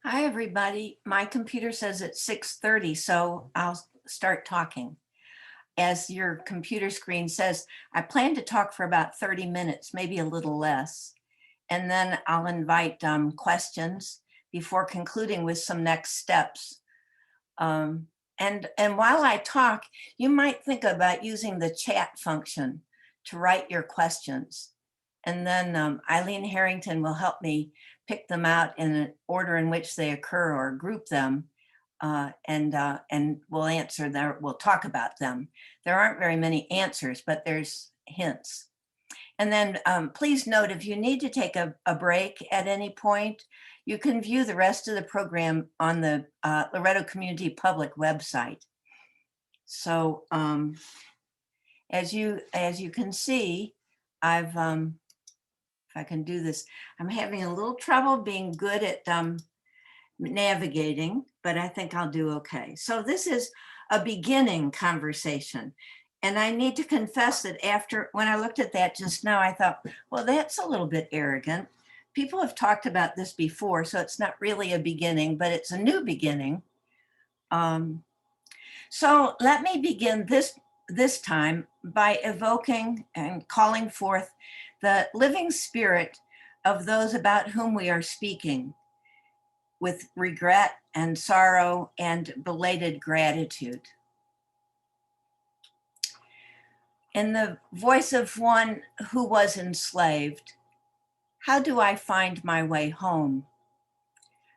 Hi, everybody. My computer says it's 6:30, so I'll start talking. As your computer screen says, I plan to talk for about 30 minutes, maybe a little less. And then I'll invite questions before concluding with some next steps. And while I talk, you might think about using the chat function to write your questions. And then Eileen Harrington will help me pick them out in an order in which they occur or group them. And we'll answer them, we'll talk about them. There aren't very many answers, but there's hints. And then please note, if you need to take a break at any point, you can view the rest of the program on the Loretto Community Public website. So as you can see, if I can do this, I'm having a little trouble being good at navigating, but I think I'll do okay. So this is a beginning conversation. And I need to confess that when I looked at that just now, I thought, well, that's a little bit arrogant. People have talked about this before, so it's not really a beginning, but it's a new beginning. So let me begin this time by evoking and calling forth the living spirit of those about whom we are speaking, with regret and sorrow and belated gratitude. In the voice of one who was enslaved, how do I find my way home?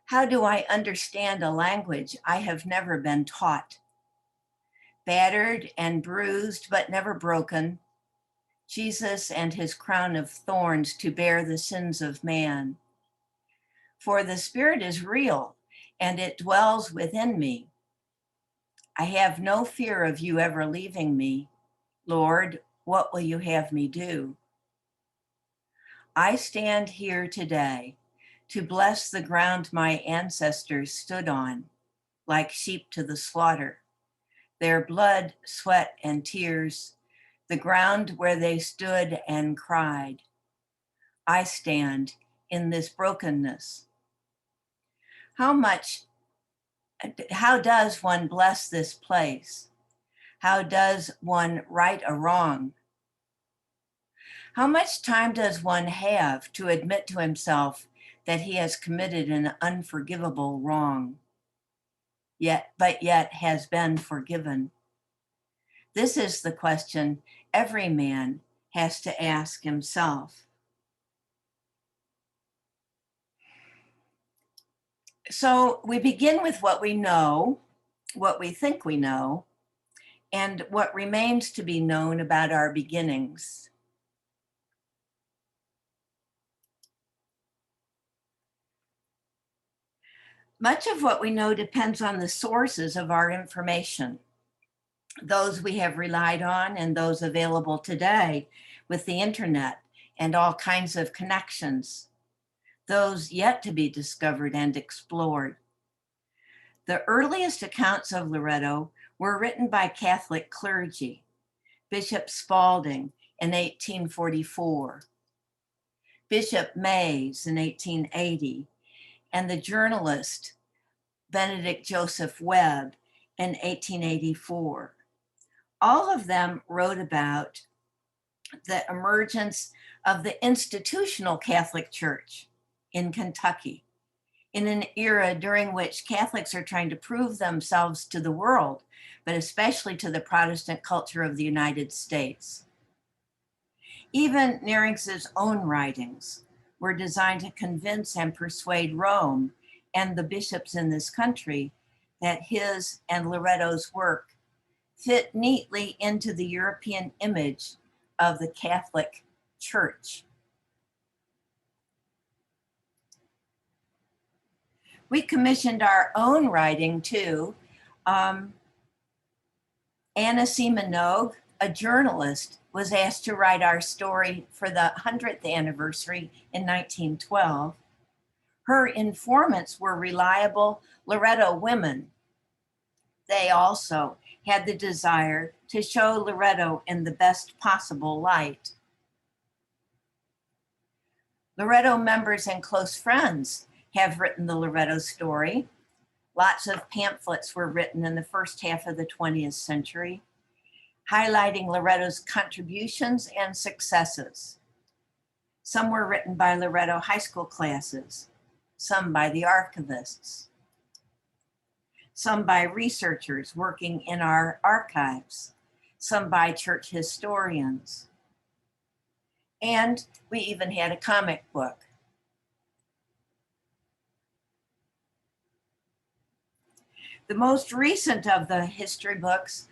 How do I understand a language I have never been taught? Battered and bruised, but never broken, Jesus and his crown of thorns to bear the sins of man. For the Spirit is real, and it dwells within me. I have no fear of you ever leaving me. Lord, what will you have me do? I stand here today to bless the ground my ancestors stood on, like sheep to the slaughter. Their blood, sweat, and tears, the ground where they stood and cried. I stand in this brokenness. How does one bless this place? How does one right a wrong? How much time does one have to admit to himself that he has committed an unforgivable wrong, but yet has been forgiven? This is the question every man has to ask himself. So we begin with what we know, what we think we know, and what remains to be known about our beginnings. Much of what we know depends on the sources of our information, those we have relied on and those available today with the internet and all kinds of connections, those yet to be discovered and explored. The earliest accounts of Loretto were written by Catholic clergy, Bishop Spalding in 1844, Bishop Mays in 1880, and the journalist Benedict Joseph Webb in 1884. All of them wrote about the emergence of the institutional Catholic Church in Kentucky in an era during which Catholics are trying to prove themselves to the world, but especially to the Protestant culture of the United States. Even Nering's own writings were designed to convince and persuade Rome and the bishops in this country that his and Loretto's work fit neatly into the European image of the Catholic Church. We commissioned our own writing too. Anna C. Minogue, a journalist, was asked to write our story for the 100th anniversary in 1912. Her informants were reliable Loretto women. They also had the desire to show Loretto in the best possible light. Loretto members and close friends have written the Loretto story. Lots of pamphlets were written in the first half of the 20th century, highlighting Loretto's contributions and successes. Some were written by Loretto high school classes, some by the archivists, some by researchers working in our archives, some by church historians. And we even had a comic book. The most recent of the history books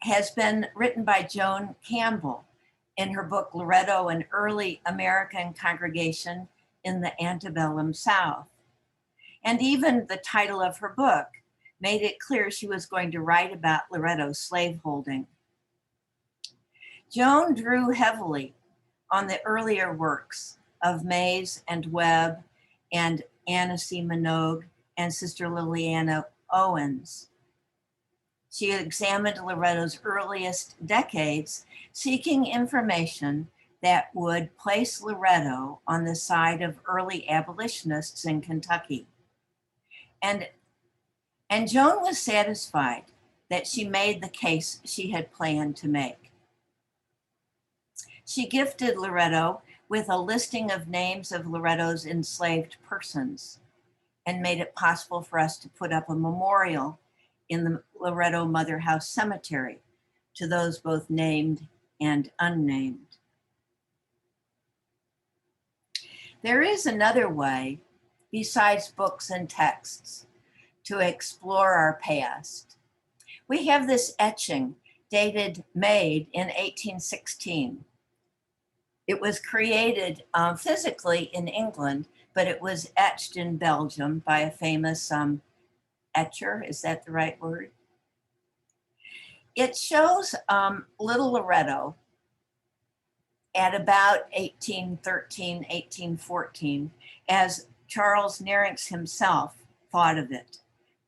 has been written by Joan Campbell in her book Loretto, an Early American Congregation in the Antebellum South. And even the title of her book made it clear she was going to write about Loretto's slaveholding. Joan drew heavily on the earlier works of Mays and Webb and Anna C. Minogue and Sister Liliana Owens. She examined Loretto's earliest decades, seeking information that would place Loretto on the side of early abolitionists in Kentucky. And Joan was satisfied that she made the case she had planned to make. She gifted Loretto with a listing of names of Loretto's enslaved persons and made it possible for us to put up a memorial in the Loretto Mother House Cemetery to those both named and unnamed. There is another way, besides books and texts, to explore our past. We have this etching made in 1816. It was created physically in England, but it was etched in Belgium by a famous etcher, is that the right word? It shows little Loretto at about 1813, 1814, as Charles Nerinx himself thought of it,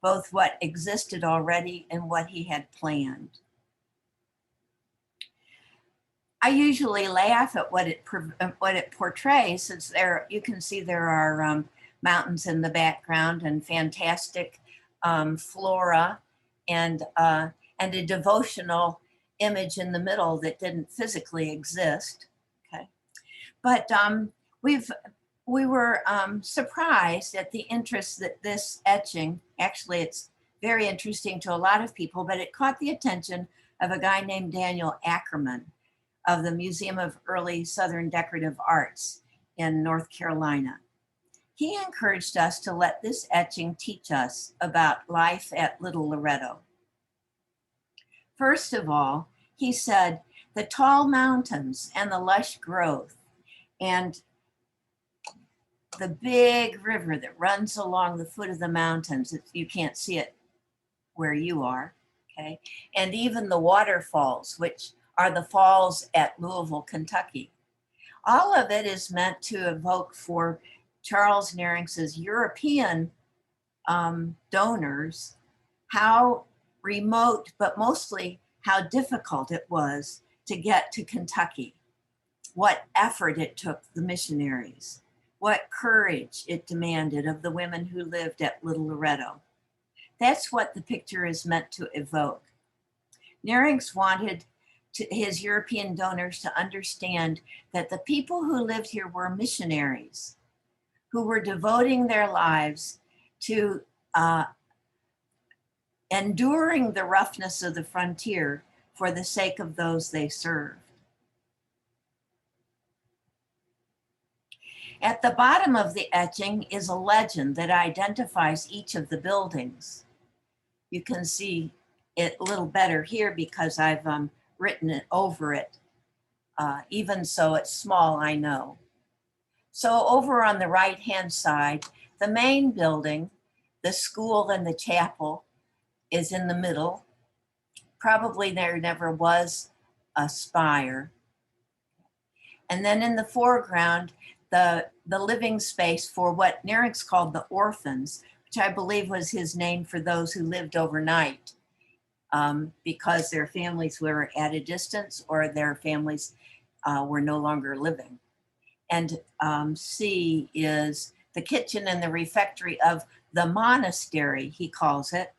both what existed already and what he had planned. I usually laugh at what it portrays, since you can see there are mountains in the background and fantastic flora and a devotional image in the middle that didn't physically exist. Okay, but we were surprised at the interest that this etching, actually it's very interesting to a lot of people, but it caught the attention of a guy named Daniel Ackerman of the Museum of Early Southern Decorative Arts in North Carolina. He encouraged us to let this etching teach us about life at Little Loretto. First of all, he said, the tall mountains and the lush growth and the big river that runs along the foot of the mountains, you can't see it where you are, okay? And even the waterfalls, which are the falls at Louisville, Kentucky. All of it is meant to evoke for Charles Nerinx's European donors how remote, but mostly how difficult it was to get to Kentucky, what effort it took the missionaries, what courage it demanded of the women who lived at Little Loretto. That's what the picture is meant to evoke. Nerinx wanted his European donors to understand that the people who lived here were missionaries who were devoting their lives to enduring the roughness of the frontier for the sake of those they served. At the bottom of the etching is a legend that identifies each of the buildings. You can see it a little better here because I've written it over it. Even so, it's small, I know. So over on the right-hand side, the main building, the school and the chapel, is in the middle. Probably there never was a spire. And then in the foreground, the living space for what Nerinx called the orphans, which I believe was his name for those who lived overnight because their families were at a distance or their families were no longer living. And C is the kitchen and the refectory of the monastery, he calls it.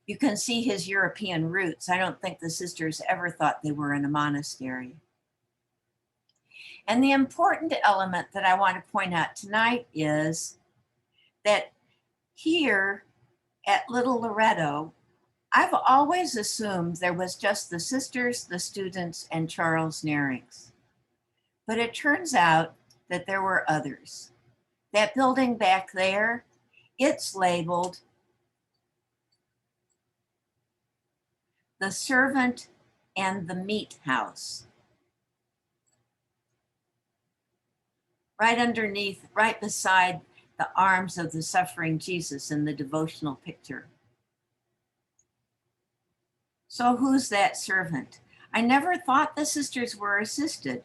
You can see his European roots. I don't think the sisters ever thought they were in a monastery. And the important element that I want to point out tonight is that here at Little Loretto, I've always assumed there was just the sisters, the students, and Charles Nearings. But it turns out that there were others. That building back there, it's labeled the Servant and the Meat House. Right underneath, right beside the arms of the suffering Jesus in the devotional picture. So who's that servant? I never thought the sisters were assisted.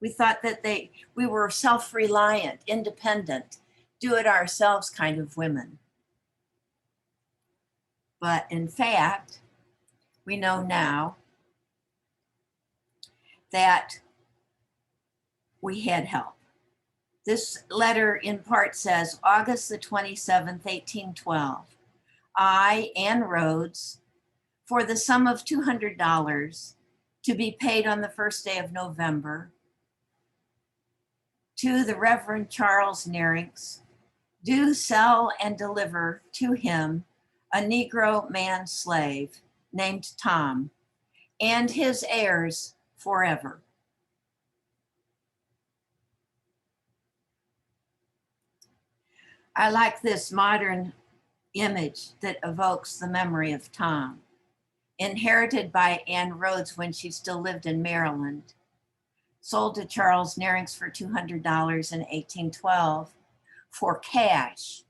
We thought that we were self-reliant, independent, do-it-ourselves kind of women. But in fact, we know now that we had help. This letter in part says, August the 27th, 1812, I, Ann Rhodes, for the sum of $200 to be paid on the first day of November, to the Reverend Charles Nearings, do sell and deliver to him a Negro man slave named Tom and his heirs forever. I like this modern image that evokes the memory of Tom, inherited by Ann Rhodes when she still lived in Maryland, sold to Charles Nearings for $200 in 1812 for cash,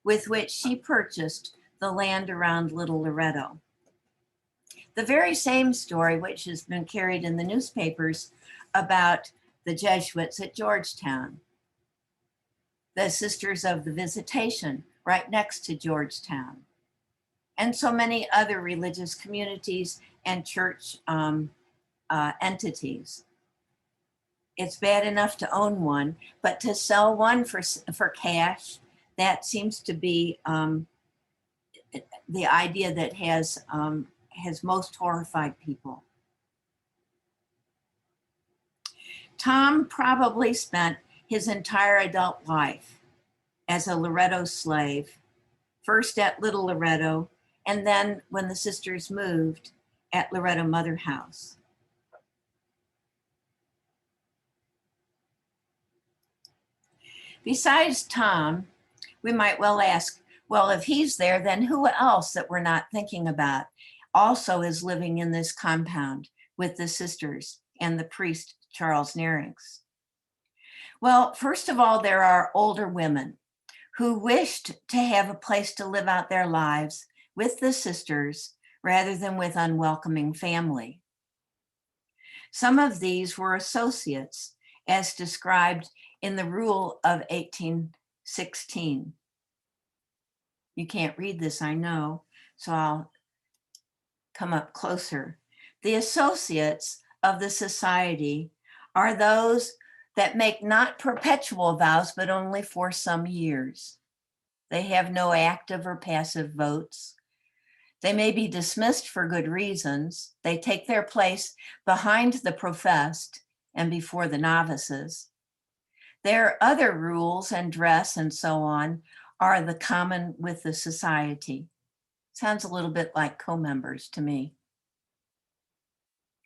with which she purchased the land around Little Loretto. The very same story, which has been carried in the newspapers about the Jesuits at Georgetown, the Sisters of the Visitation right next to Georgetown, and so many other religious communities and church entities. It's bad enough to own one, but to sell one for cash, that seems to be the idea that has most horrified people. Tom probably spent his entire adult life as a Loretto slave, first at Little Loretto, and then when the sisters moved at Loretto Mother House. Besides Tom, we might well ask, well, if he's there, then who else that we're not thinking about also is living in this compound with the sisters and the priest, Charles Nearings? Well, first of all, there are older women who wished to have a place to live out their lives with the sisters rather than with unwelcoming family. Some of these were associates, as described in the Rule of 1816. You can't read this, I know, so I'll come up closer. The associates of the society are those that make not perpetual vows, but only for some years. They have no active or passive votes. They may be dismissed for good reasons. They take their place behind the professed and before the novices. Their other rules and dress and so on are the common with the society. Sounds a little bit like co-members to me,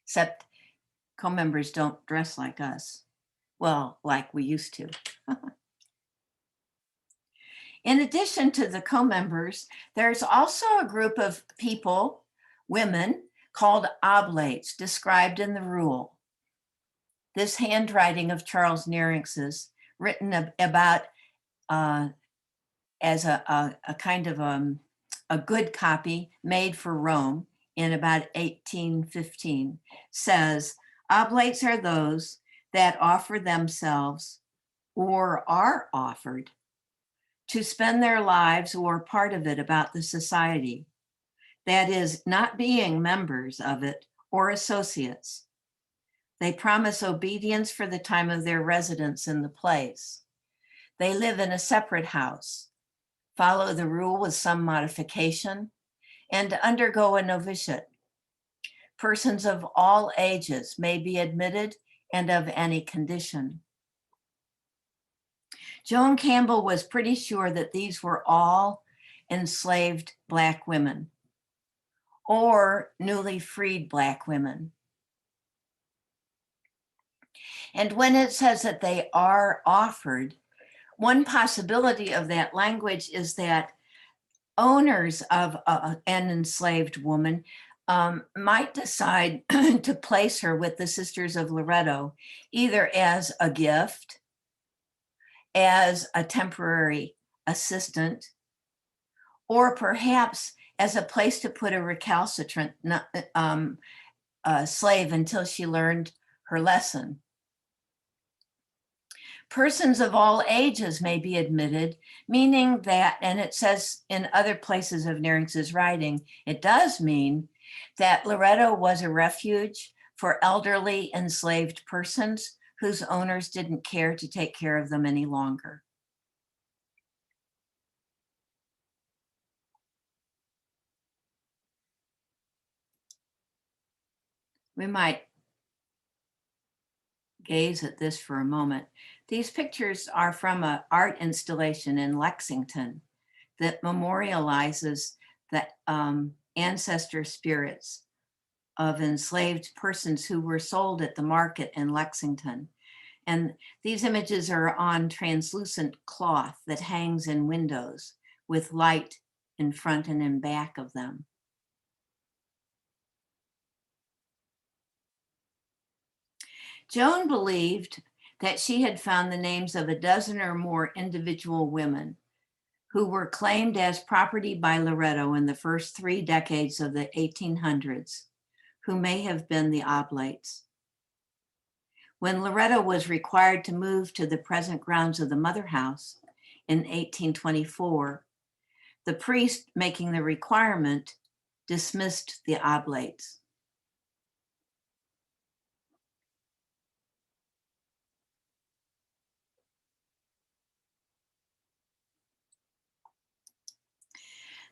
except co-members don't dress like us. Well, like we used to. In addition to the co-members, there's also a group of people, women, called Oblates, described in the rule. This handwriting of Charles Nearings's, written about as a kind of a good copy made for Rome in about 1815, says, Oblates are those that offer themselves or are offered to spend their lives or part of it about the society, that is, not being members of it or associates. They promise obedience for the time of their residence in the place. They live in a separate house, follow the rule with some modification, and undergo a novitiate. Persons of all ages may be admitted and of any condition. Joan Campbell was pretty sure that these were all enslaved Black women or newly freed Black women. And when it says that they are offered, one possibility of that language is that owners of an enslaved woman might decide to place her with the Sisters of Loretto, either as a gift, as a temporary assistant, or perhaps as a place to put a recalcitrant slave until she learned her lesson. Persons of all ages may be admitted, meaning that, and it says in other places of Nerings's writing, it does mean that Loretto was a refuge for elderly enslaved persons whose owners didn't care to take care of them any longer. We might gaze at this for a moment. These pictures are from an art installation in Lexington that memorializes the ancestor spirits of enslaved persons who were sold at the market in Lexington. And these images are on translucent cloth that hangs in windows with light in front and in back of them. Joan believed that she had found the names of a dozen or more individual women who were claimed as property by Loretto in the first 3 decades of the 1800s, who may have been the Oblates. When Loretto was required to move to the present grounds of the Mother House in 1824, the priest making the requirement dismissed the Oblates.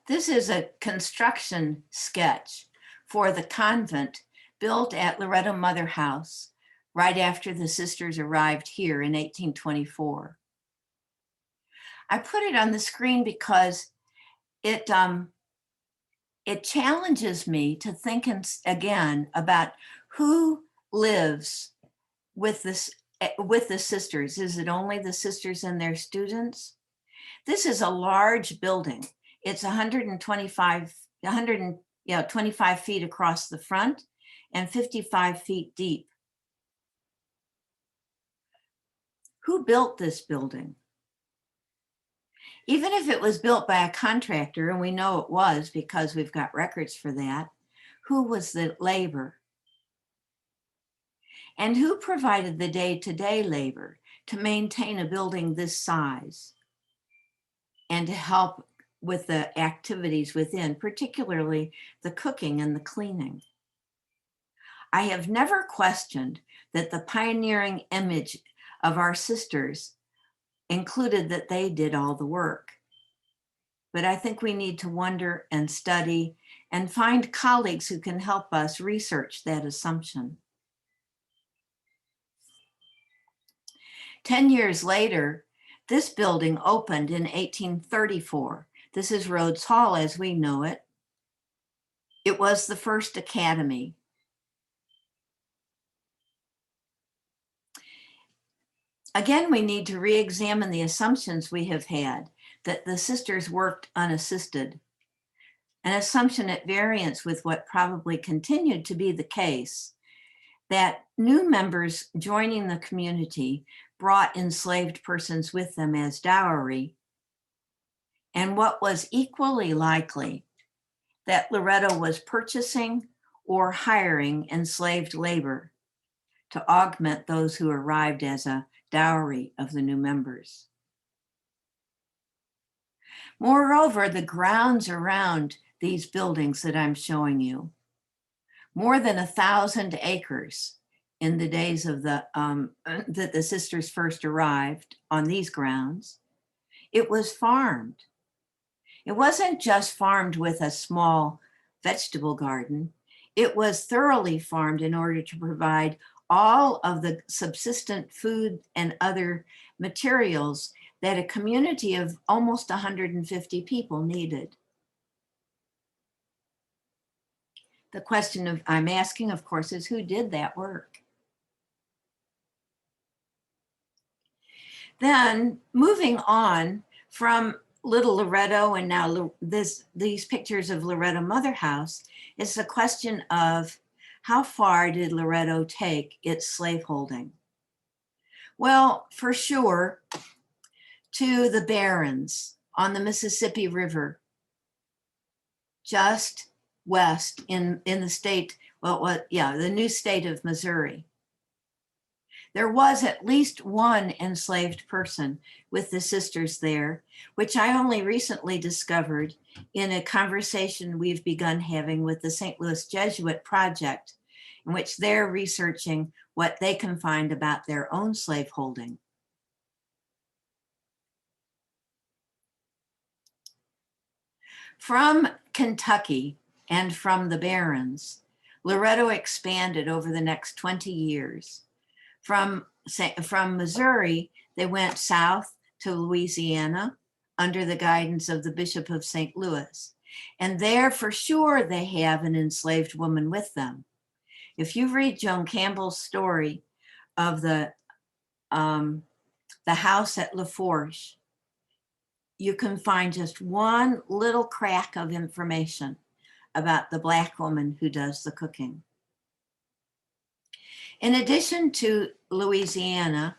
This is a construction sketch for the convent built at Loretto Mother House right after the sisters arrived here in 1824. I put it on the screen because it challenges me to think again about who lives with the sisters. Is it only the sisters and their students? This is a large building. It's 25 feet across the front and 55 feet deep. Who built this building? Even if it was built by a contractor, and we know it was because we've got records for that, who was the labor? And who provided the day-to-day labor to maintain a building this size and to help with the activities within, particularly the cooking and the cleaning? I have never questioned that the pioneering image of our sisters included that they did all the work. But I think we need to wonder and study and find colleagues who can help us research that assumption. 10 years later, this building opened in 1834. This is Rhodes Hall as we know it. It was the first academy. Again, we need to re-examine the assumptions we have had that the sisters worked unassisted, an assumption at variance with what probably continued to be the case, that new members joining the community brought enslaved persons with them as dowry, and what was equally likely, that Loretto was purchasing or hiring enslaved labor to augment those who arrived as a dowry of the new members. Moreover, the grounds around these buildings that I'm showing you, more than 1,000 acres in the days of that the sisters first arrived on these grounds, it was farmed. It wasn't just farmed with a small vegetable garden. It was thoroughly farmed in order to provide all of the subsistent food and other materials that a community of almost 150 people needed. The question I'm asking, of course, is who did that work? Then moving on from Little Loretto and now these pictures of Loretto Mother House is the question of how far did Loretto take its slaveholding? Well, for sure, to the barrens on the Mississippi River, just west in the state, the new state of Missouri. There was at least one enslaved person with the sisters there, which I only recently discovered in a conversation we've begun having with the St. Louis Jesuit Project, in which they're researching what they can find about their own slaveholding. From Kentucky and from the barrens, Loretto expanded over the next 20 years. From Missouri, they went south to Louisiana under the guidance of the Bishop of St. Louis. And there, for sure, they have an enslaved woman with them. If you read Joan Campbell's story of the house at LaForge, you can find just one little crack of information about the Black woman who does the cooking. In addition to Louisiana,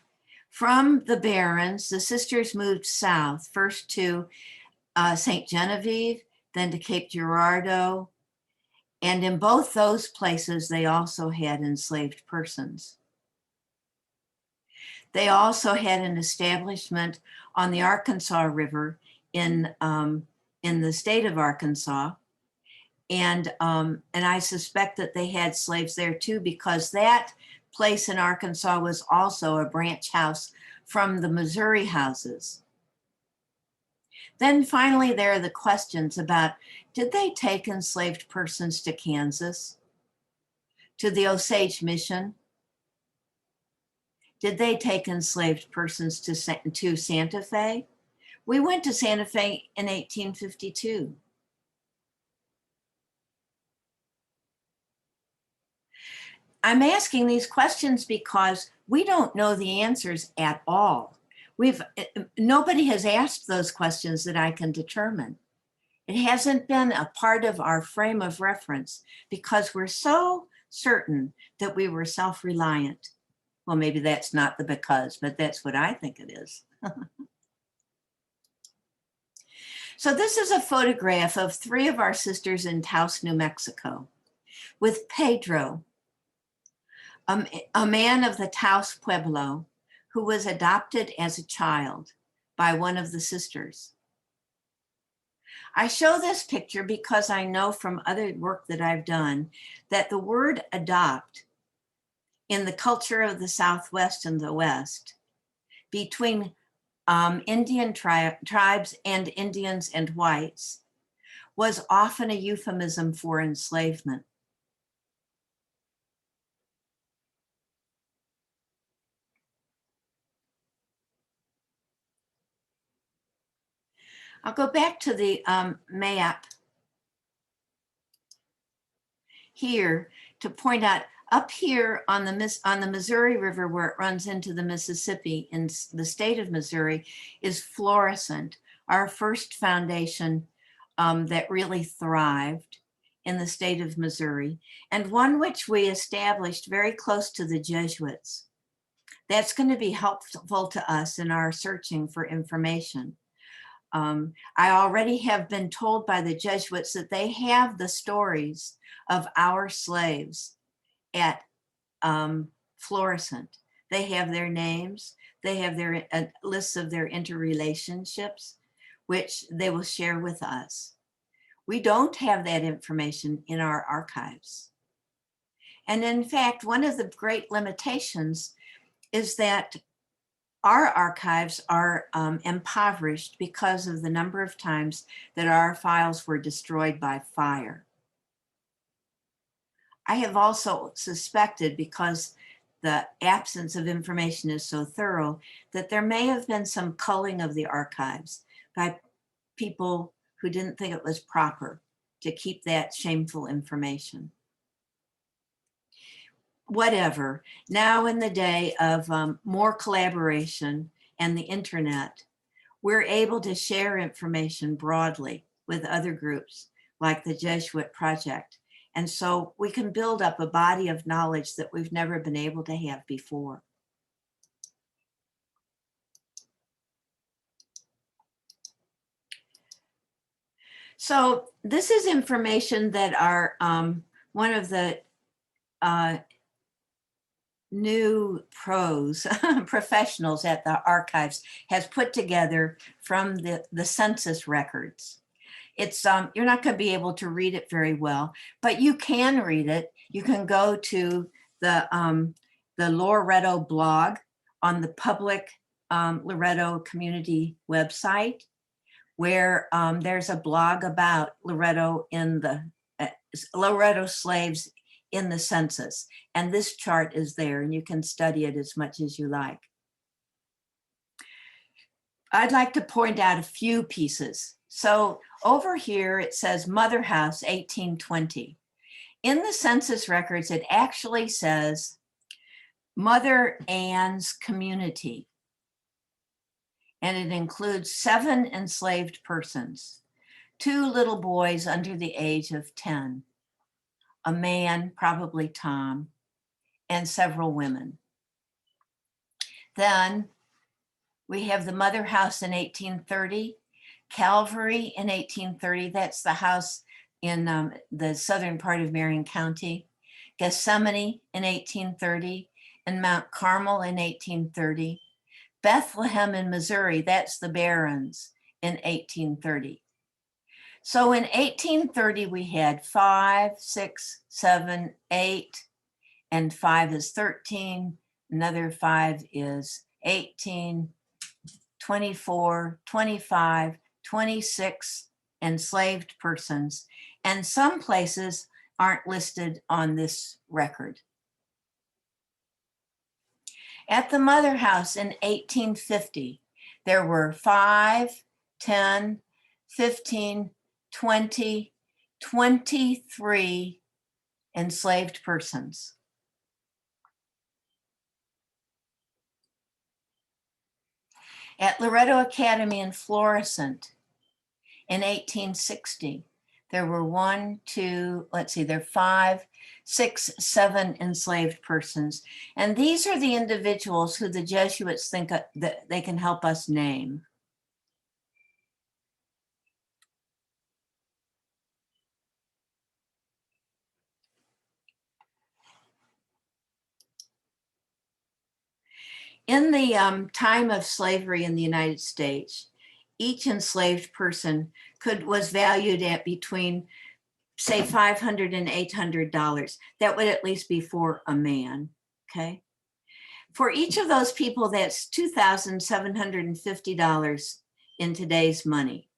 from the barrens, the sisters moved south, first to St. Genevieve, then to Cape Girardeau. And in both those places, they also had enslaved persons. They also had an establishment on the Arkansas River in the state of Arkansas. And I suspect that they had slaves there too, because that place in Arkansas was also a branch house from the Missouri houses. Then finally, there are the questions about, did they take enslaved persons to Kansas, to the Osage Mission? Did they take enslaved persons to Santa Fe? We went to Santa Fe in 1852. I'm asking these questions because we don't know the answers at all. Nobody has asked those questions that I can determine. It hasn't been a part of our frame of reference because we're so certain that we were self-reliant. Well, maybe that's not the because, but that's what I think it is. So this is a photograph of 3 of our sisters in Taos, New Mexico, with Pedro, a man of the Taos Pueblo who was adopted as a child by one of the sisters. I show this picture because I know from other work that I've done that the word adopt in the culture of the Southwest and the West between Indian tribes and Indians and whites was often a euphemism for enslavement. I'll go back to the map here to point out up here on the Missouri River where it runs into the Mississippi in the state of Missouri is Fluorescent, our first foundation that really thrived in the state of Missouri, and one which we established very close to the Jesuits. That's going to be helpful to us in our searching for information. I already have been told by the Jesuits that they have the stories of our slaves at Fluorescent. They have their names, they have their lists of their interrelationships, which they will share with us. We don't have that information in our archives. And in fact, one of the great limitations is that our archives are impoverished because of the number of times that our files were destroyed by fire. I have also suspected, because the absence of information is so thorough, that there may have been some culling of the archives by people who didn't think it was proper to keep that shameful information. Whatever. Now, in the day of more collaboration and the internet, we're able to share information broadly with other groups like the Jesuit Project. And so we can build up a body of knowledge that we've never been able to have before. So this is information that our one of the new pros, professionals at the archives has put together from the census records. It's you're not going to be able to read it very well, but you can read it. You can go to the Loretto blog on the public Loretto community website, where there's a blog about Loretto in the Loretto slaves in the census. And this chart is there, and you can study it as much as you like. I'd like to point out a few pieces. So over here, it says Mother House, 1820. In the census records, it actually says Mother Ann's Community. And it includes 7 enslaved persons, 2 little boys under the age of 10, a man, probably Tom, and several women. Then we have the Mother House in 1830, Calvary in 1830. That's the house in the southern part of Marion County. Gethsemane in 1830, and Mount Carmel in 1830. Bethlehem in Missouri, that's the Barrens in 1830. So in 1830, we had 5, 6, 7, 8, and 5 is 13. Another 5 is 18, 24, 25, 26 enslaved persons. And some places aren't listed on this record. At the Mother House in 1850, there were 5, 10, 15, 20, 23 enslaved persons. At Loretto Academy in Fluorescent in 1860, there were 5, 6, 7 enslaved persons. And these are the individuals who the Jesuits think that they can help us name. In the time of slavery in the United States, each enslaved person was valued at between, say, $500 and $800. That would at least be for a man, okay? For each of those people, that's $2,750 in today's money.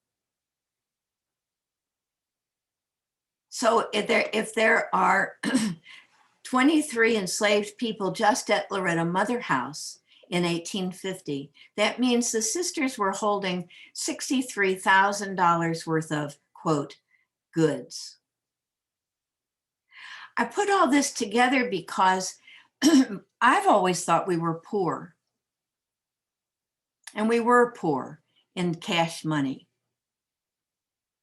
So if there are 23 enslaved people just at Loretto Mother House in 1850, that means the sisters were holding $63,000 worth of, quote, goods. I put all this together because I've always thought we were poor. And we were poor in cash money,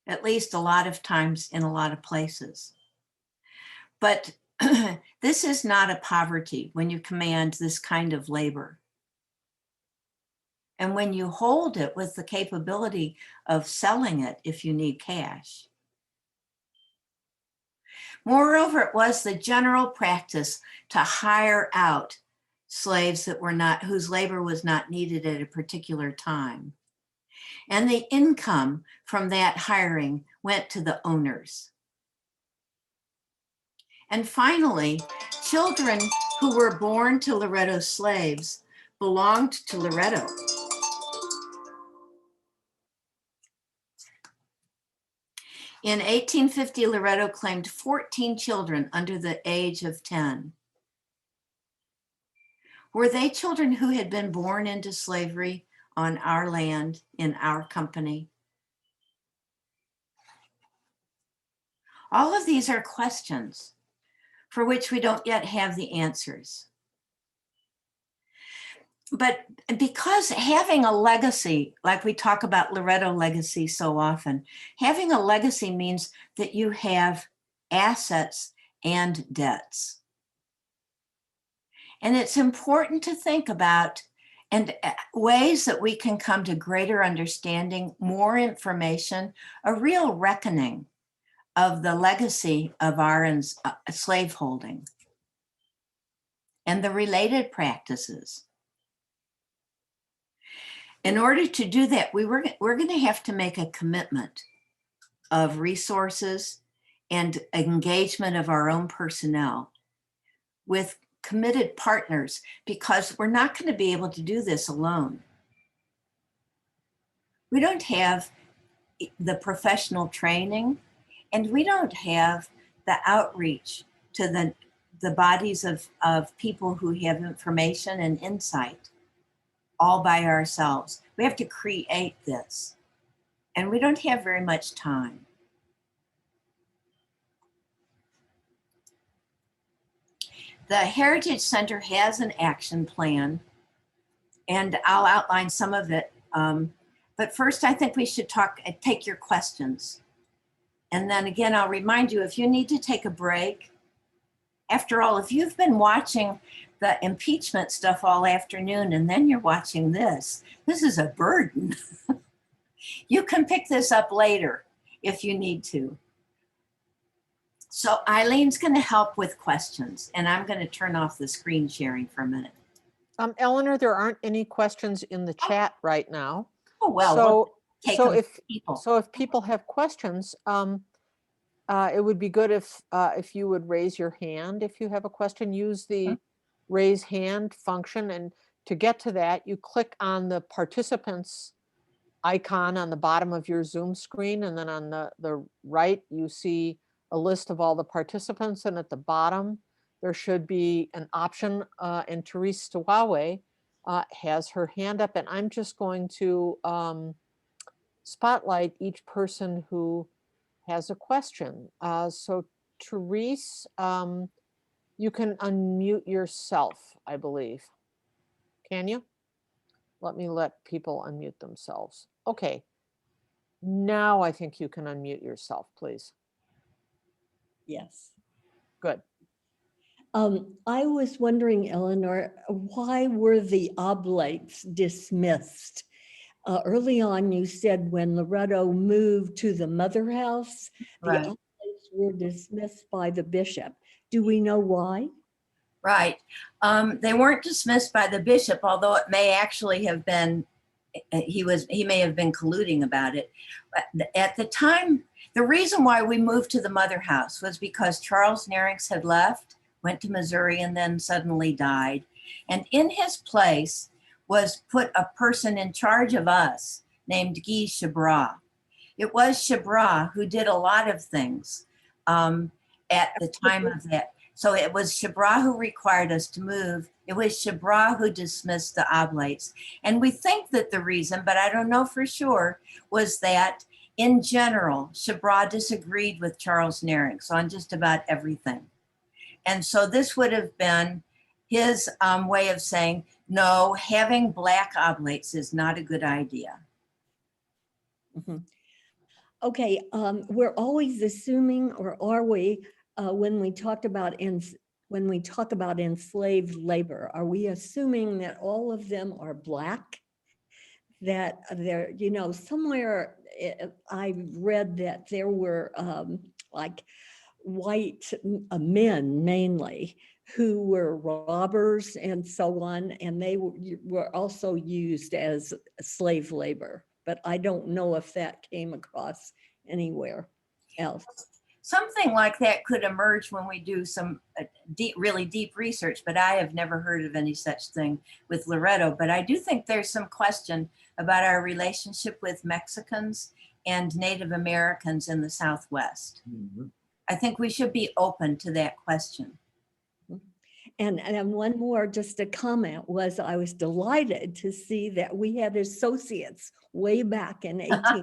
at least a lot of times in a lot of places. But this is not a poverty when you command this kind of labor. And when you hold it with the capability of selling it if you need cash. Moreover, it was the general practice to hire out slaves that were not, whose labor was not needed at a particular time. And the income from that hiring went to the owners. And finally, Children who were born to Loretto slaves belonged to Loretto. In 1850, Loretto claimed 14 children under the age of 10. Were they children who had been born into slavery on our land, in our company? All of these are questions for which we don't yet have the answers. But because having a legacy, like we talk about Loretto legacy so often, having a legacy means that you have assets and debts. And it's important to think about and ways that we can come to greater understanding, more information, a real reckoning of the legacy of our slaveholding and the related practices. In order to do that, we're going to have to make a commitment of resources and engagement of our own personnel with committed partners, because we're not going to be able to do this alone. We don't have the professional training, and we don't have the outreach to the bodies of people who have information and insight all by ourselves. We have to create this, and we don't have very much time. The Heritage Center has an action plan, and I'll outline some of it. But first, I think we should take your questions. And then again, I'll remind you, if you need to take a break, after all, if you've been watching the impeachment stuff all afternoon and then you're watching this is a burden. You can pick this up later if you need to. So Eileen's going to help with questions, and I'm going to turn off the screen sharing for a minute. Eleanor, there aren't any questions in the chat right now. Oh, well, so if people have questions, it would be good if you would raise your hand. If you have a question, use the raise hand function. And to get to that, you click on the participants icon on the bottom of your Zoom screen. And then on the right, you see a list of all the participants. And at the bottom, there should be an option, and Therese Stawawe has her hand up. And I'm just going to spotlight each person who has a question. So Therese, you can unmute yourself, I believe. Can you? Let people unmute themselves. Okay. Now I think you can unmute yourself, please. Yes. Good. I was wondering, Eleanor, why were the Oblates dismissed? Early on, you said when Loretto moved to the mother house, Right. the Oblates were dismissed by the bishop. Do we know why? Right. They weren't dismissed by the bishop, although it may actually have been, he may have been colluding about it. But at the time, the reason why we moved to the mother house was because Charles Nerinx had left, went to Missouri, and then suddenly died. And in his place was put a person in charge of us named Guy Chabras. It was Chabras who did a lot of things at the time of that. So it was Chabras who required us to move. It was Chabras who dismissed the Oblates. And we think that the reason, but I don't know for sure, was that in general, Chabras disagreed with Charles Nerinx on just about everything. And so this would have been his way of saying, no, having Black Oblates is not a good idea. Mm-hmm. Okay, we're always assuming, or are we, when we talk about enslaved labor, are we assuming that all of them are Black? That they're, somewhere I read that there were like white men mainly who were robbers and so on, and they were also used as slave labor. But I don't know if that came across anywhere else. something like that could emerge when we do some really deep research, but I have never heard of any such thing with Loretto. But I do think there's some question about our relationship with Mexicans and Native Americans in the Southwest. Mhm. I think we should be open to that question. And one more, just a comment, was I was delighted to see that we had associates way back in 18.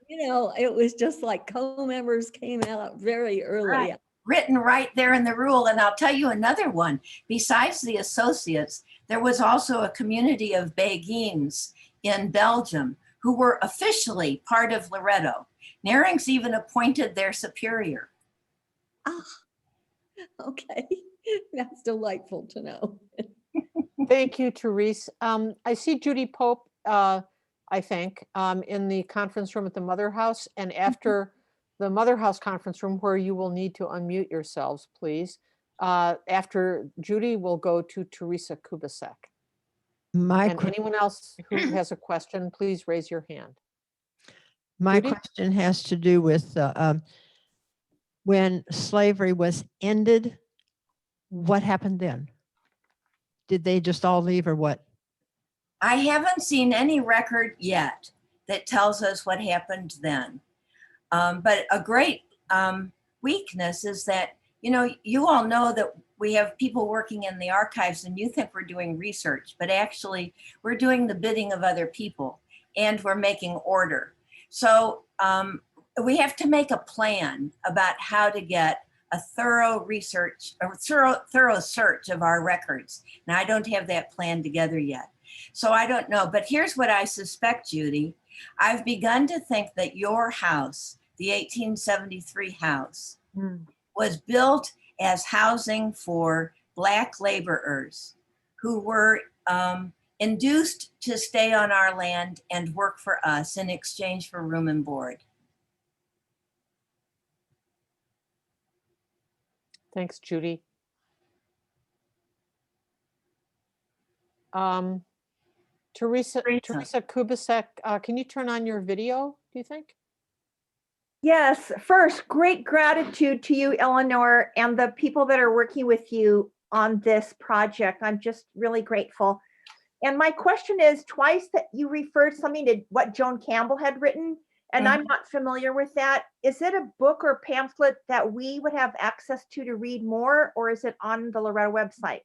You know, it was just like co-members came out very early. Right. Written right there in the rule. And I'll tell you another one. Besides the associates, there was also a community of Beguines in Belgium who were officially part of Loretto. Nering's even appointed their superior. Ah, okay. That's delightful to know. Thank you, Therese. I see Judy Pope, I think, in the conference room at the Mother House. And after the Mother House conference room, where you will need to unmute yourselves, please. After Judy, we'll go to Teresa Kubasek. And anyone else who has a question, please raise your hand. My Judy? question has to do with when slavery was ended, what happened then? Did they just all leave or what? I haven't seen any record yet that tells us what happened then. But a great weakness is that, you know, you all know that we have people working in the archives and you think we're doing research, but actually we're doing the bidding of other people and we're making order. So we have to make a plan about how to get a thorough research or thorough search of our records. Now I don't have that plan together yet. So I don't know, but here's what I suspect, Judy. I've begun to think that your house, the 1873 house, was built as housing for Black laborers who were induced to stay on our land and work for us in exchange for room and board. Thanks, Judy. Teresa Kubasek, can you turn on your video, do you think? Yes, first, great gratitude to you, Eleanor, and the people that are working with you on this project. I'm just really grateful. And my question is, twice that you referred something to what Joan Campbell had written, and I'm not familiar with that. Is it a book or pamphlet that we would have access to read more, or is it on the Loretto website?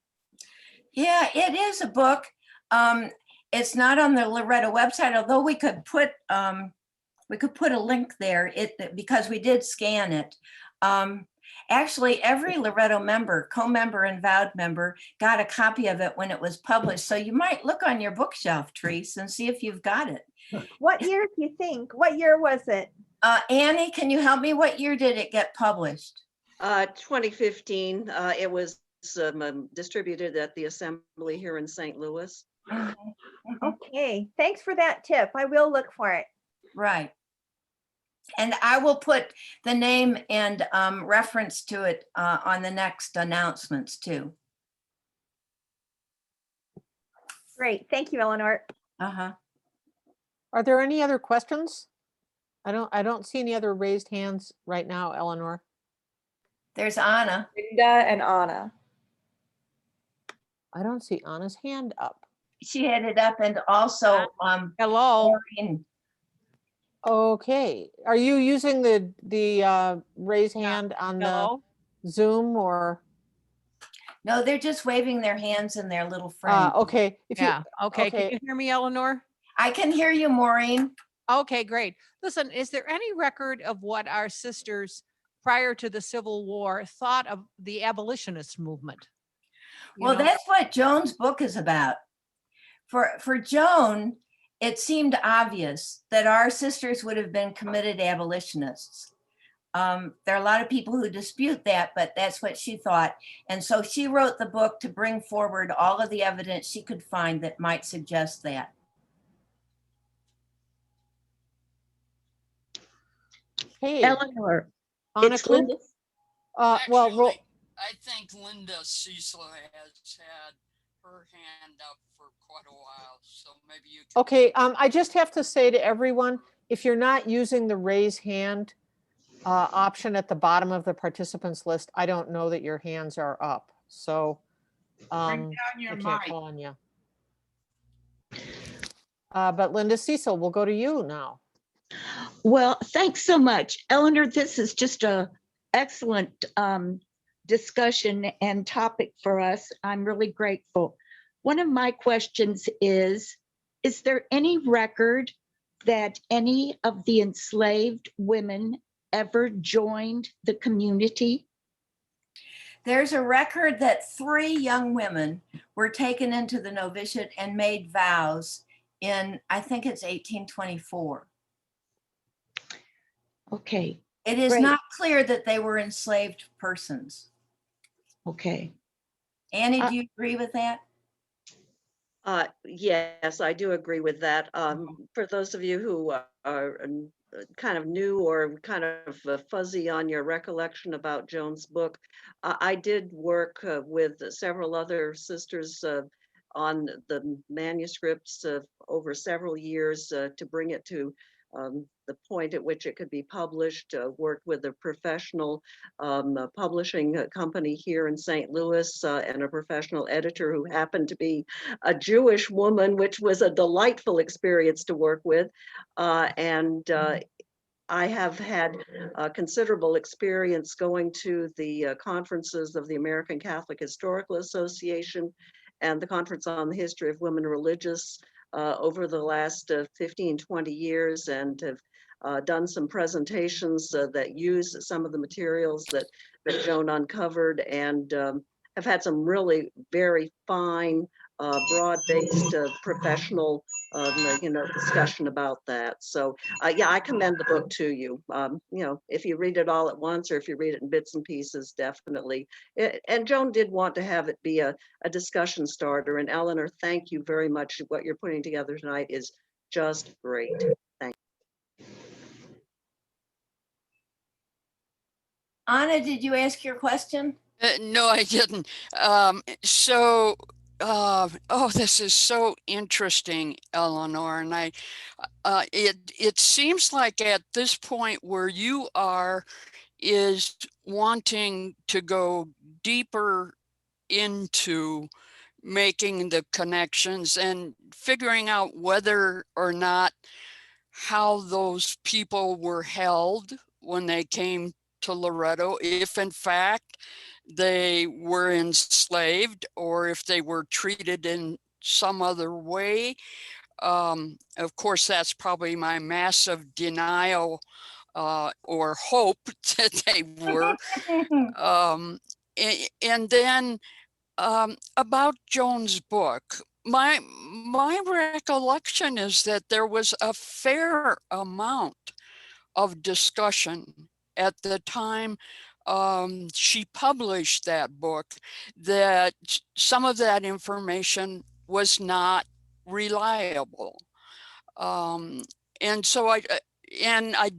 Yeah, it is a book. It's not on the Loretto website, although we could put a link there because we did scan it. Actually, every Loretto member, co-member and vowed member, got a copy of it when it was published. So you might look on your bookshelf, Therese, and see if you've got it. What year do you think? What year was it? Annie, can you help me? What year did it get published? 2015. It was distributed at the assembly here in St. Louis. Okay, thanks for that tip. I will look for it. Right. And I will put the name and reference to it on the next announcements too. Great, thank you, Eleanor. Are there any other questions? I don't see any other raised hands right now, Eleanor. There's Anna. Linda and Anna. I don't see Anna's hand up. She had it up, and also hello. Maureen. Okay, are you using the raise hand on the Zoom or? No, they're just waving their hands and their little friend. Okay. Okay. Can you hear me, Eleanor? I can hear you, Maureen. Okay, great. Listen, is there any record of what our sisters prior to the Civil War thought of the abolitionist movement? Well, that's what Joan's book is about. For Joan, it seemed obvious that our sisters would have been committed abolitionists. There are a lot of people who dispute that, but that's what she thought. And so she wrote the book to bring forward all of the evidence she could find that might suggest that. Hey, Eleanor, Anna, it's Linda. Actually, I think Linda Cecil has had her hand up for quite a while, so maybe you can. Okay, I just have to say to everyone, if you're not using the raise hand option at the bottom of the participants list, I don't know that your hands are up. So Bring down I your can't mic. call on you. But Linda Cecil, we'll go to you now. Well, thanks so much. Eleanor, this is just a excellent discussion and topic for us. I'm really grateful. One of my questions is there any record that any of the enslaved women ever joined the community? There's a record that 3 young women were taken into the novitiate and made vows in, I think it's 1824. Okay, It is Great. not clear that they were enslaved persons. okay. Annie, do you agree with that? Yes, I do agree with that. For those of you who are kind of new or kind of fuzzy on your recollection about Joan's book, I did work with several other sisters on the manuscripts over several years to bring it to the point at which it could be published, worked with a professional publishing company here in St. Louis and a professional editor who happened to be a Jewish woman, which was a delightful experience to work with. I have had considerable experience going to the conferences of the American Catholic Historical Association and the Conference on the History of Women Religious over the last 15, 20 years, and have done some presentations that use some of the materials that Joan uncovered, and have had some really very fine, broad-based professional discussion about that. So yeah, I commend the book to you. If you read it all at once or if you read it in bits and pieces, definitely. And Joan did want to have it be a discussion starter. And Eleanor, thank you very much. What you're putting together tonight is just great. Thank you. Anna, did you ask your question? No, I didn't. This is so interesting, Eleanor, and it seems like at this point where you are is wanting to go deeper into making the connections and figuring out whether or not how those people were held when they came to Loretto, if in fact they were enslaved or if they were treated in some other way. Of course, that's probably my massive denial or hope that they were. And then about Joan's book, my recollection is that there was a fair amount of discussion at the time she published that book, that some of that information was not reliable. And so I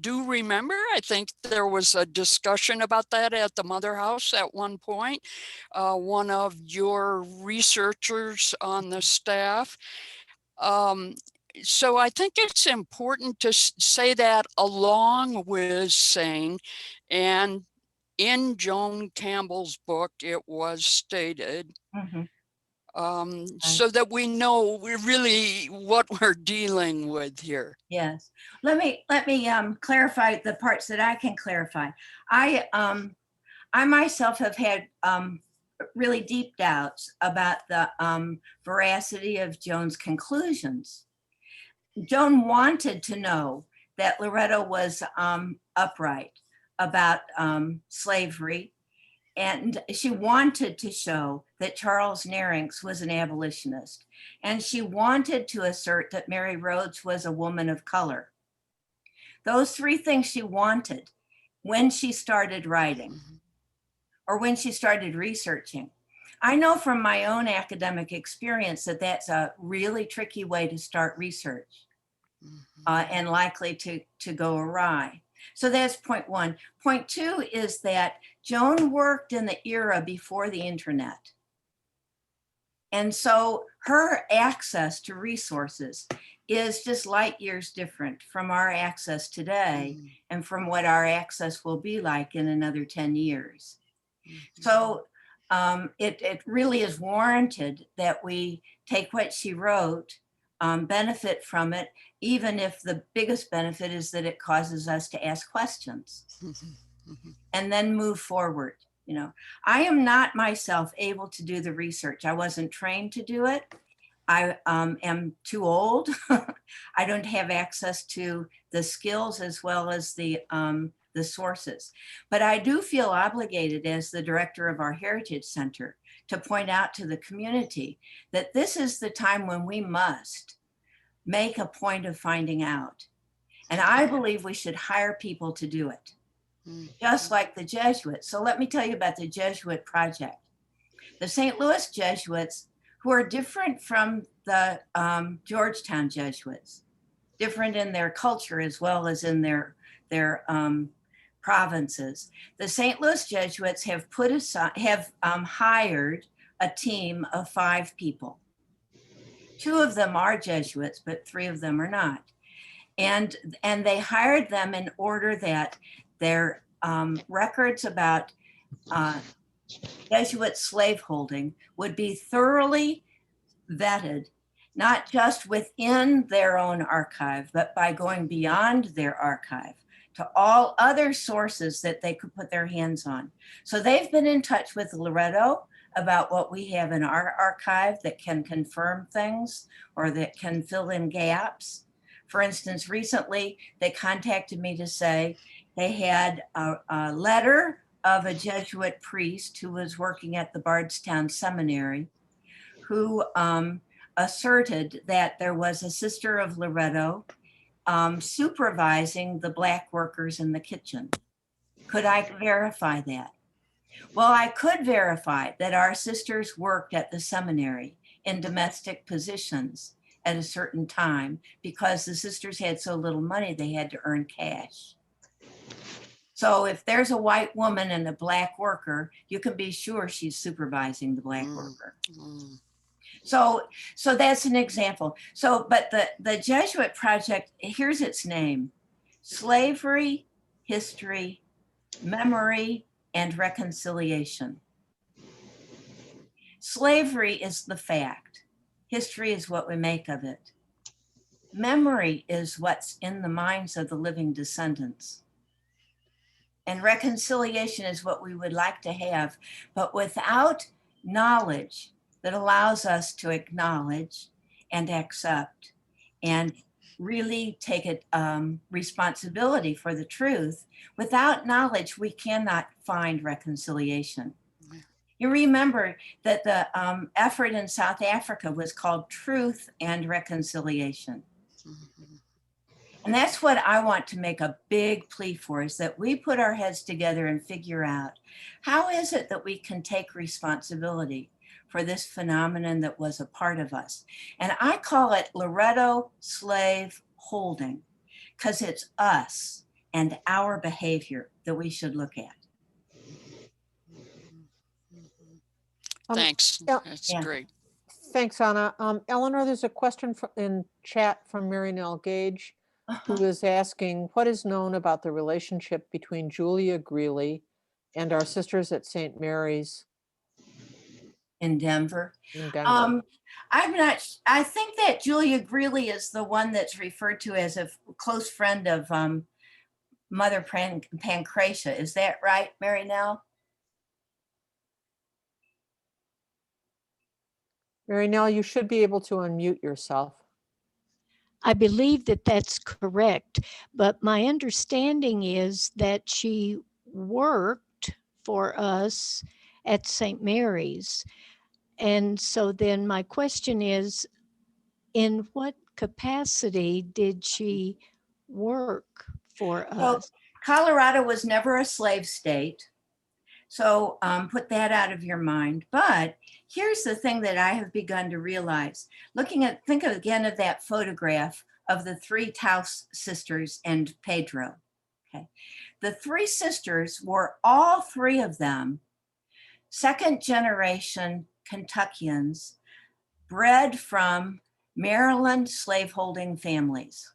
do remember, I think there was a discussion about that at the Mother House at one point. One of your researchers on the staff. So I think it's important to say that along with saying, and in Joan Campbell's book, it was stated, so that we know really what we're dealing with here. Yes. Let me clarify the parts that I can clarify. I myself have had really deep doubts about the veracity of Joan's conclusions. Joan wanted to know that Loretto was upright about slavery, and she wanted to show that Charles Nerinx was an abolitionist, and she wanted to assert that Mary Rhodes was a woman of color. Those 3 things she wanted when she started writing or when she started researching. I know from my own academic experience that that's a really tricky way to start research and likely to go awry. So that's point 1. Point 2 is that Joan worked in the era before the internet. And so her access to resources is just light years different from our access today and from what our access will be like in another 10 years. So it really is warranted that we take what she wrote, benefit from it, even if the biggest benefit is that it causes us to ask questions and then move forward. You know, I am not myself able to do the research. I wasn't trained to do it. I am too old. I don't have access to the skills as well as the sources. But I do feel obligated as the director of our Heritage Center to point out to the community that this is the time when we must make a point of finding out. And I believe we should hire people to do it, just like the Jesuits. So let me tell you about the Jesuit project. The St. Louis Jesuits, who are different from the Georgetown Jesuits, different in their culture as well as in their provinces. The St. Louis Jesuits have hired a team of 5 people. 2 of them are Jesuits, but 3 of them are not. And they hired them in order that their records about Jesuit slaveholding would be thoroughly vetted, not just within their own archive, but by going beyond their archive to all other sources that they could put their hands on. So they've been in touch with Loretto about what we have in our archive that can confirm things or that can fill in gaps. For instance, recently they contacted me to say they had a letter of a Jesuit priest who was working at the Bardstown Seminary who asserted that there was a sister of Loretto supervising the Black workers in the kitchen. Could I verify that? Well, I could verify that our sisters worked at the seminary in domestic positions at a certain time because the sisters had so little money, they had to earn cash. So if there's a white woman and a Black worker, you can be sure she's supervising the Black worker. So that's an example. So, but the Jesuit project, here's its name: Slavery, History, Memory, and Reconciliation. Slavery is the fact. History is what we make of it. Memory is what's in the minds of the living descendants. And reconciliation is what we would like to have, but without knowledge that allows us to acknowledge and accept and really take responsibility for the truth. Without knowledge, we cannot find reconciliation. You remember that the effort in South Africa was called Truth and Reconciliation. And that's what I want to make a big plea for, is that we put our heads together and figure out how is it that we can take responsibility for this phenomenon that was a part of us. And I call it Loretto slave holding, because it's us and our behavior that we should look at. Thanks. That's great. Thanks, Anna. Eleanor, there's a question in chat from Mary Nell Gage, who is asking, what is known about the relationship between Julia Greeley and our sisters at St. Mary's in Denver? I think that Julia Greeley is the one that's referred to as a close friend of Mother Pancratia. Is that right, Mary Nell? Mary Nell, you should be able to unmute yourself. I believe that that's correct, but my understanding is that she worked for us at St. Mary's. And so then my question is, in what capacity did she work for us? Colorado was never a slave state. So put that out of your mind. But here's the thing that I have begun to realize. Think again of that photograph of the 3 Taos sisters and Pedro. Okay, the 3 sisters were, all 3 of them, second generation Kentuckians bred from Maryland slaveholding families.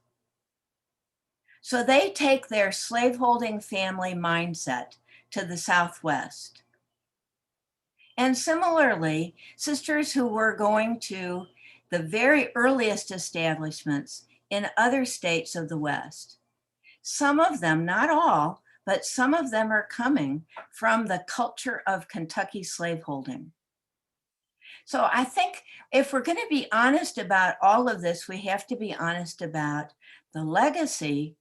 So they take their slaveholding family mindset to the Southwest. And similarly, sisters who were going to the very earliest establishments in other states of the West. Some of them, not all, but some of them are coming from the culture of Kentucky slaveholding. So I think if we're going to be honest about all of this, we have to be honest about the legacy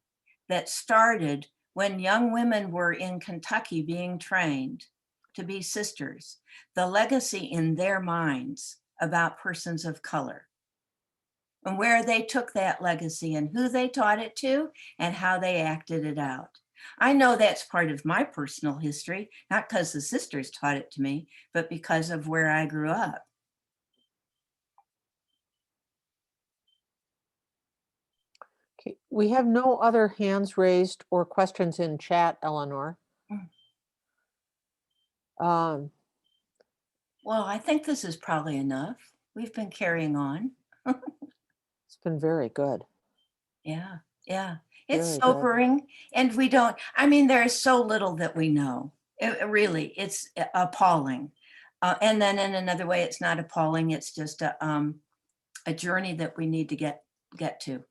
that started when young women were in Kentucky being trained to be sisters, the legacy in their minds about persons of color, and where they took that legacy and who they taught it to and how they acted it out. I know that's part of my personal history, not because the sisters taught it to me, but because of where I grew up. Okay, we have no other hands raised or questions in chat, Eleanor. Well, I think this is probably enough. We've been carrying on. It's been very good. Yeah, yeah. It's Very good. sobering. And we don't, I mean, there is so little that we know. It really, it's appalling. And then in another way, it's not appalling. It's just a journey that we need to get to.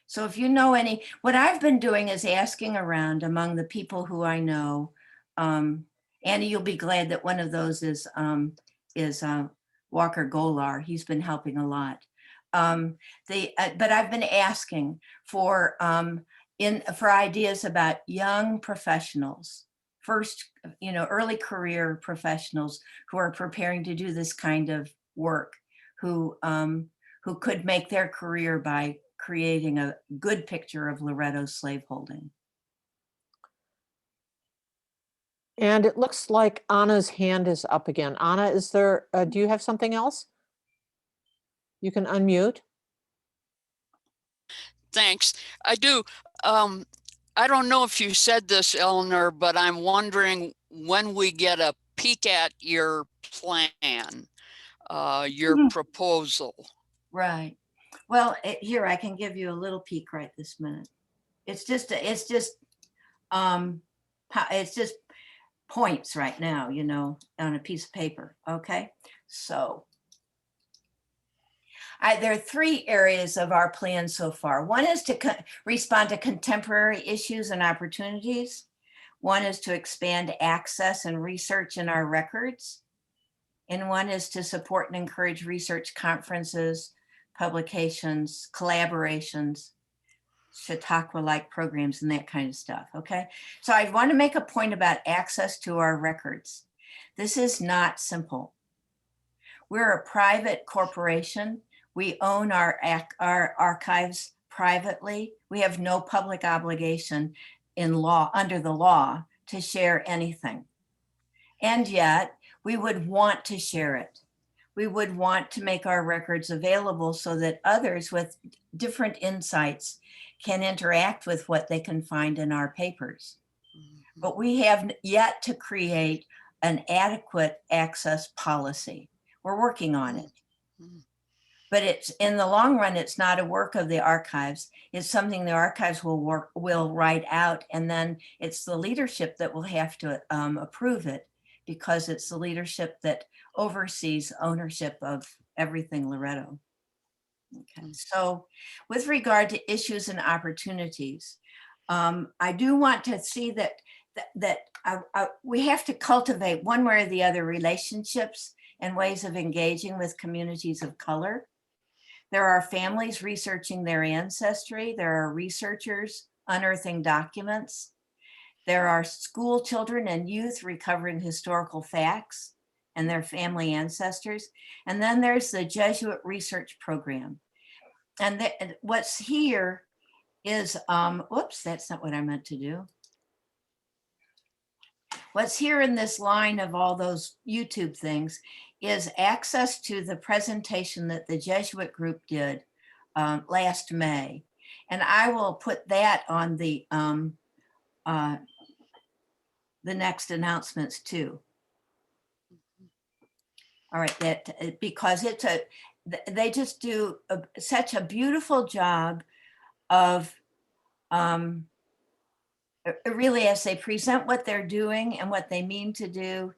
So if you know any, what I've been doing is asking around among the people who I know. Annie, you'll be glad that one of those is Walker Golar. He's been helping a lot. But I've been asking for ideas about young professionals, first, early career professionals who are preparing to do this kind of work, who could make their career by creating a good picture of Loretto's slaveholding. And it looks like Anna's hand is up again. Anna, is there, do you have something else? You can unmute. Thanks. I do. I don't know if you said this, Eleanor, but I'm wondering when we get a peek at your plan, your proposal. Right. Well, here, I can give you a little peek right this minute. It's just points right now, on a piece of paper. Okay. So there are three areas of our plan so far. One is to respond to contemporary issues and opportunities. One is to expand access and research in our records. And one is to support and encourage research conferences, publications, collaborations, Chautauqua-like programs and that kind of stuff, okay? So I want to make a point about access to our records. This is not simple. We're a private corporation. We own our archives privately. We have no public obligation under the law to share anything. And yet we would want to share it. We would want to make our records available so that others with different insights can interact with what they can find in our papers. But we have yet to create an adequate access policy. We're working on it. But it's in the long run, it's not a work of the archives. It's something the archives will write out, and then it's the leadership that will have to approve it, because it's the leadership that oversees ownership of everything Loretto. Okay. So with regard to issues and opportunities, I do want to see that we have to cultivate one way or the other relationships and ways of engaging with communities of color. There are families researching their ancestry. There are researchers unearthing documents. There are school children and youth recovering historical facts and their family ancestors. And then there's the Jesuit research program. And what's here is, whoops, that's not what I meant to do. What's here in this line of all those YouTube things is access to the presentation that the Jesuit group did last May. And I will put that on the next announcements too. All right, that because they just do such a beautiful job of really, as they present what they're doing and what they mean to do,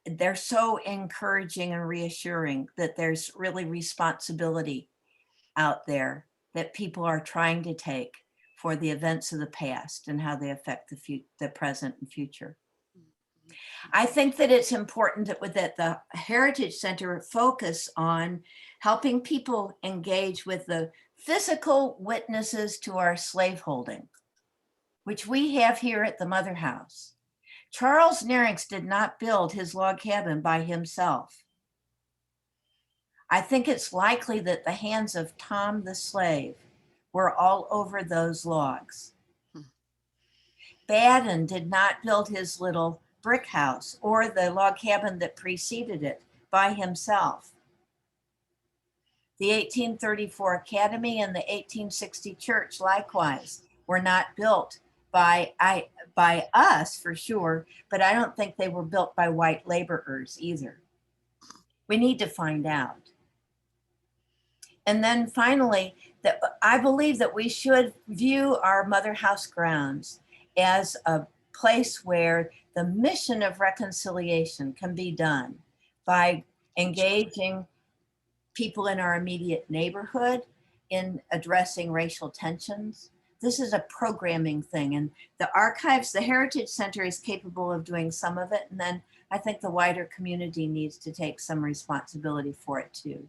they're so encouraging and reassuring that there's really responsibility out there that people are trying to take for the events of the past and how they affect the present and future. I think that it's important that the Heritage Center focus on helping people engage with the physical witnesses to our slaveholding, which we have here at the Mother House. Charles Nerinx did not build his log cabin by himself. I think it's likely that the hands of Tom the slave were all over those logs. Baden did not build his little brick house or the log cabin that preceded it by himself. The 1834 Academy and the 1860 church likewise were not built by us for sure, but I don't think they were built by white laborers either. We need to find out. And then finally, I believe that we should view our Mother House grounds as a place where the mission of reconciliation can be done by engaging people in our immediate neighborhood in addressing racial tensions. This is a programming thing, and the archives, the Heritage Center is capable of doing some of it, and then I think the wider community needs to take some responsibility for it too.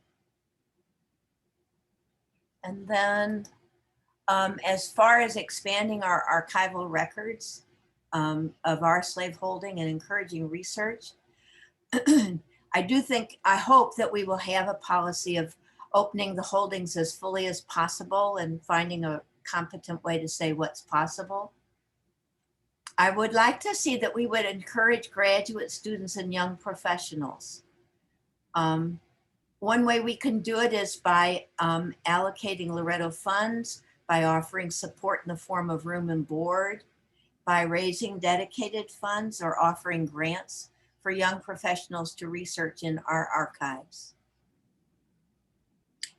And then as far as expanding our archival records of our slaveholding and encouraging research, I hope that we will have a policy of opening the holdings as fully as possible and finding a competent way to say what's possible. I would like to see that we would encourage graduate students and young professionals. One way we can do it is by allocating Loretto funds, by offering support in the form of room and board, by raising dedicated funds or offering grants for young professionals to research in our archives.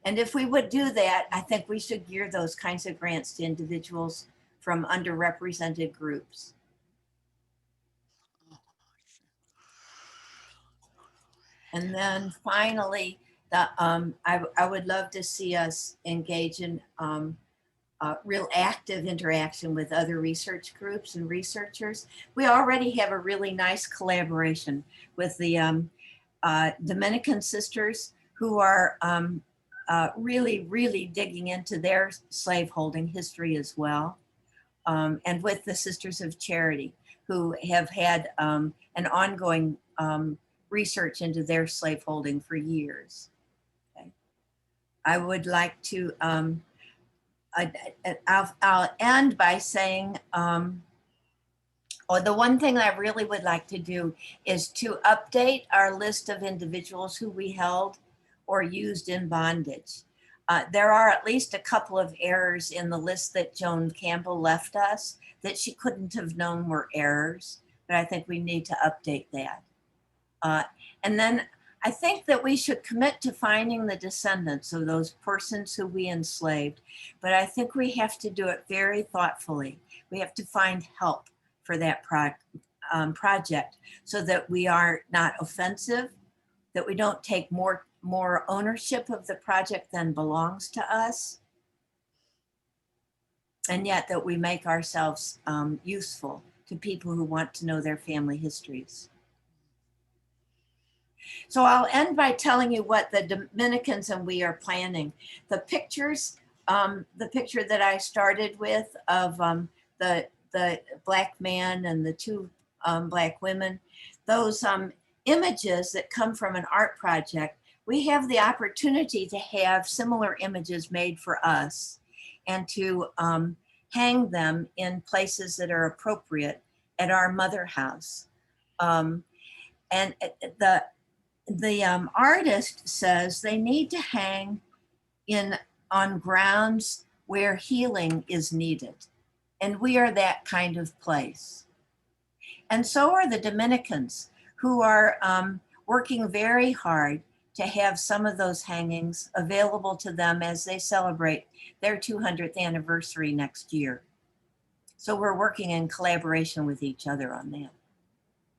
And if we would do that, I think we should gear those kinds of grants to individuals from underrepresented groups. And then finally, I would love to see us engage in real active interaction with other research groups and researchers. We already have a really nice collaboration with the Dominican sisters who are really digging into their slaveholding history as well. And with the Sisters of Charity, who have had an ongoing research into their slaveholding for years. Okay. I would like to, I'll end by saying, the one thing I really would like to do is to update our list of individuals who we held or used in bondage. There are at least a couple of errors in the list that Joan Campbell left us that she couldn't have known were errors, but I think we need to update that. And then I think that we should commit to finding the descendants of those persons who we enslaved, but I think we have to do it very thoughtfully. We have to find help for that project so that we are not offensive, that we don't take more ownership of the project than belongs to us, and yet that we make ourselves useful to people who want to know their family histories. So I'll end by telling you what the Dominicans and we are planning. The pictures, the picture that I started with of the Black man and the two Black women, those images that come from an art project, we have the opportunity to have similar images made for us and to hang them in places that are appropriate at our Mother House. And the artist says they need to hang on grounds where healing is needed. And we are that kind of place. And so are the Dominicans, who are working very hard to have some of those hangings available to them as they celebrate their 200th anniversary next year. So we're working in collaboration with each other on that.